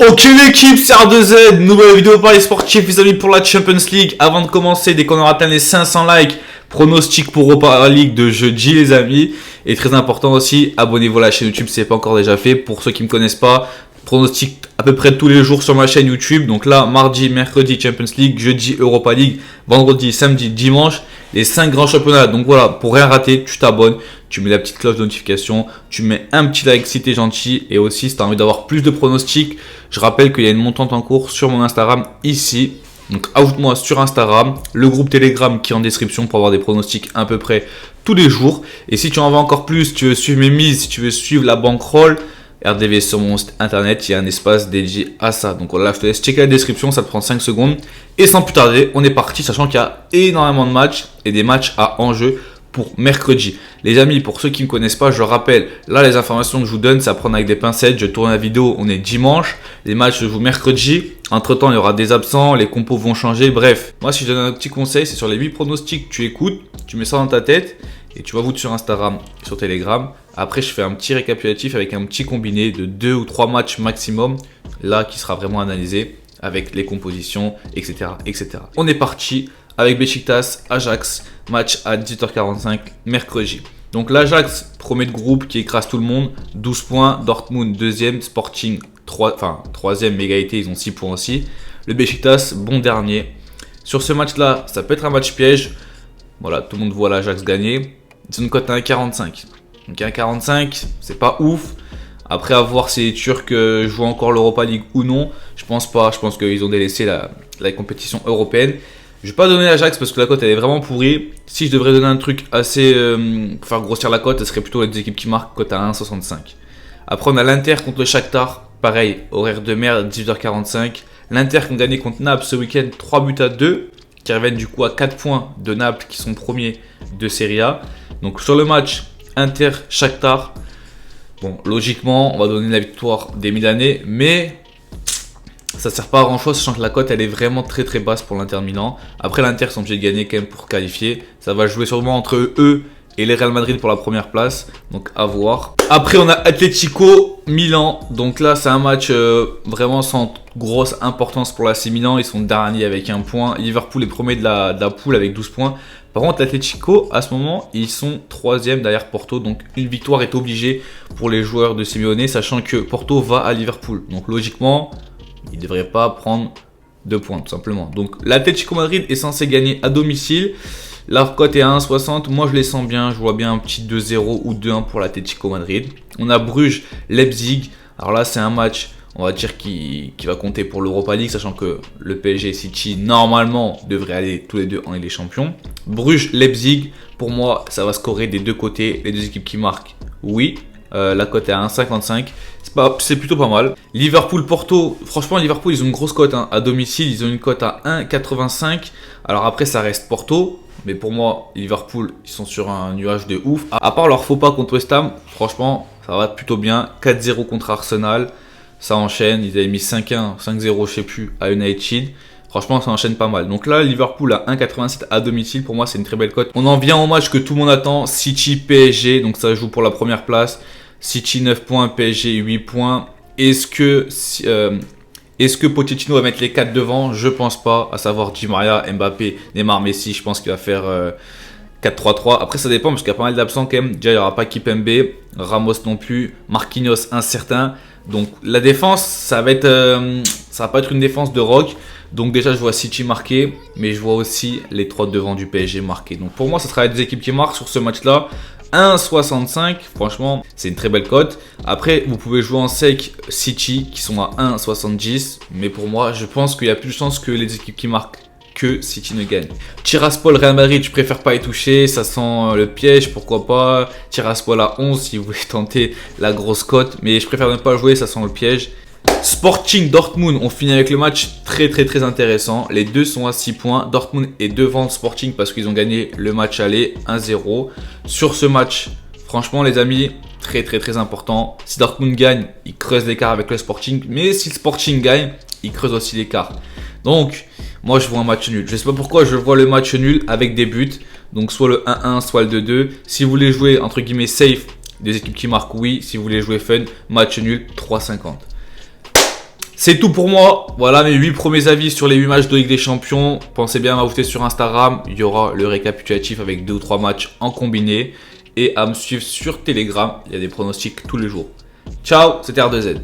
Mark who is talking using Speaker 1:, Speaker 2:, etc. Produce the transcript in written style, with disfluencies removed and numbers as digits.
Speaker 1: Ok l'équipe, c'est R2Z, nouvelle vidéo par les sportifs, les amis, pour la Champions League. Avant de commencer, dès qu'on aura atteint les 500 likes, pronostic pour Europa League de jeudi les amis. Et très important aussi, abonnez-vous à la chaîne YouTube si ce n'est pas encore déjà fait. Pour ceux qui ne me connaissent pas, pronostic à peu près tous les jours sur ma chaîne YouTube. Donc là, mardi, mercredi Champions League, jeudi Europa League, vendredi, samedi, dimanche, les 5 grands championnats. Donc voilà, pour rien rater, tu t'abonnes, tu mets la petite cloche de notification, tu mets un petit like si t'es gentil. Et aussi, si tu as envie d'avoir plus de pronostics, je rappelle qu'il y a une montante en cours sur mon Instagram ici. Donc ajoute-moi sur Instagram, le groupe Telegram qui est en description pour avoir des pronostics à peu près tous les jours. Et si tu en veux encore plus, tu veux suivre mes mises, si tu veux suivre la bankroll, RDV sur mon site internet, il y a un espace dédié à ça. Donc voilà, je te laisse checker la description, ça te prend 5 secondes. Et sans plus tarder, on est parti, sachant qu'il y a énormément de matchs et des matchs à enjeu pour mercredi. Les amis, pour ceux qui ne me connaissent pas, je rappelle, là les informations que je vous donne, c'est à prendre avec des pincettes. Je tourne la vidéo, on est dimanche, les matchs se jouent mercredi. Entre temps, il y aura des absents, les compos vont changer, bref. Moi, si je donne un petit conseil, c'est sur les 8 pronostics, tu écoutes, tu mets ça dans ta tête et tu vas vous sur Instagram, sur Telegram. Après, je fais un petit récapitulatif avec un petit combiné de 2 ou 3 matchs maximum, là qui sera vraiment analysé avec les compositions, etc. etc. On est parti avec Beşiktaş, Ajax, match à 18h45 mercredi. Donc l'Ajax, premier de groupe qui écrase tout le monde, 12 points. Dortmund, deuxième. Sporting, troisième, égalité, ils ont 6 points aussi. Le Beşiktaş, bon dernier. Sur ce match-là, ça peut être un match piège. Voilà, tout le monde voit l'Ajax gagner. C'est une cote à 1,45. Donc 1,45, c'est pas ouf. Après, à voir si les Turcs jouent encore l'Europa League ou non. Je pense pas. Je pense qu'ils ont délaissé la compétition européenne. Je vais pas donner l'Ajax parce que la cote elle est vraiment pourrie. Si je devrais donner un truc assez pour faire grossir la cote, ce serait plutôt les deux équipes qui marquent, cote à 1,65. Après on a l'Inter contre le Shakhtar, pareil, horaire de merde, 18h45. L'Inter qui ont gagné contre Naples ce week-end, 3 buts à 2, qui reviennent du coup à 4 points de Naples qui sont premiers de Serie A. Donc sur le match Inter-Shakhtar, bon logiquement on va donner la victoire des Milanais, mais ça sert pas à grand chose, sachant que la cote elle est vraiment très très basse pour l'Inter Milan. Après l'Inter sont obligés de gagner quand même pour qualifier. Ça va jouer sûrement entre eux et les Real Madrid pour la première place. Donc à voir. Après on a Atlético Milan. Donc là c'est un match vraiment sans grosse importance pour l'AC Milan. Ils sont derniers avec 1 point. Liverpool est premier de la poule avec 12 points. Par contre l'Atlético à ce moment ils sont 3e derrière Porto. Donc une victoire est obligée pour les joueurs de Simeone, sachant que Porto va à Liverpool. Donc logiquement il ne devrait pas prendre 2 points tout simplement. Donc l'Atlético Madrid est censé gagner à domicile. La cote est à 1,60. Moi je les sens bien. Je vois bien un petit 2-0 ou 2-1 pour l'Atlético Madrid. On a Bruges, Leipzig. Alors là c'est un match on va dire qui va compter pour l'Europa League. Sachant que le PSG et City normalement devraient aller tous les deux en Ligue des Champions. Bruges, Leipzig. Pour moi ça va scorer des deux côtés. Les deux équipes qui marquent, oui. La cote est à 1,55. C'est plutôt pas mal. Liverpool, Porto. Franchement, Liverpool, ils ont une grosse cote hein. À domicile, ils ont une cote à 1,85. Alors après, ça reste Porto. Mais pour moi, Liverpool, ils sont sur un nuage de ouf. À part leur faux pas contre West Ham, franchement, ça va plutôt bien. 4-0 contre Arsenal. Ça enchaîne. Ils avaient mis 5-1, 5-0, je sais plus, à United. Franchement, ça enchaîne pas mal. Donc là, Liverpool à 1,87 à domicile. Pour moi, c'est une très belle cote. On en vient au match que tout le monde attend. City, PSG. Donc ça joue pour la première place. City 9 points, PSG 8 points. Est-ce que Pochettino va mettre les 4 devant? Je pense pas. À savoir Di Maria, Mbappé, Neymar, Messi. Je pense qu'il va faire 4-3-3. Après, ça dépend parce qu'il y a pas mal d'absents quand même. Déjà, il n'y aura pas Kipembe, Ramos non plus, Marquinhos incertain. Donc la défense, ça va pas être une défense de rock. Donc déjà, je vois City marquer, mais je vois aussi les 3 devant du PSG marquer. Donc pour moi, ça sera les deux équipes qui marquent sur ce match-là. 1,65, franchement, c'est une très belle cote. Après, vous pouvez jouer en sec City qui sont à 1,70. Mais pour moi, je pense qu'il y a plus de chances que les équipes qui marquent que City ne gagne. Tiraspol, Real Madrid, je préfère pas y toucher. Ça sent le piège, pourquoi pas. Tiraspol à 11 si vous voulez tenter la grosse cote. Mais je préfère ne pas jouer, ça sent le piège. Sporting Dortmund, on finit avec le match très intéressant. Les deux sont à 6 points. Dortmund est devant Sporting parce qu'ils ont gagné le match aller 1-0. Sur ce match, franchement les amis, très important. Si Dortmund gagne, il creuse l'écart avec le Sporting. Mais si le Sporting gagne, il creuse aussi l'écart. Donc, moi je vois un match nul. Je sais pas pourquoi je vois le match nul avec des buts. Donc soit le 1-1, soit le 2-2. Si vous voulez jouer entre guillemets safe, des équipes qui marquent, oui. Si vous voulez jouer fun, match nul 3,50. C'est tout pour moi. Voilà mes 8 premiers avis sur les 8 matchs de Ligue des Champions. Pensez bien à m'ajouter sur Instagram. Il y aura le récapitulatif avec 2 ou 3 matchs en combiné. Et à me suivre sur Telegram. Il y a des pronostics tous les jours. Ciao, c'était R2Z.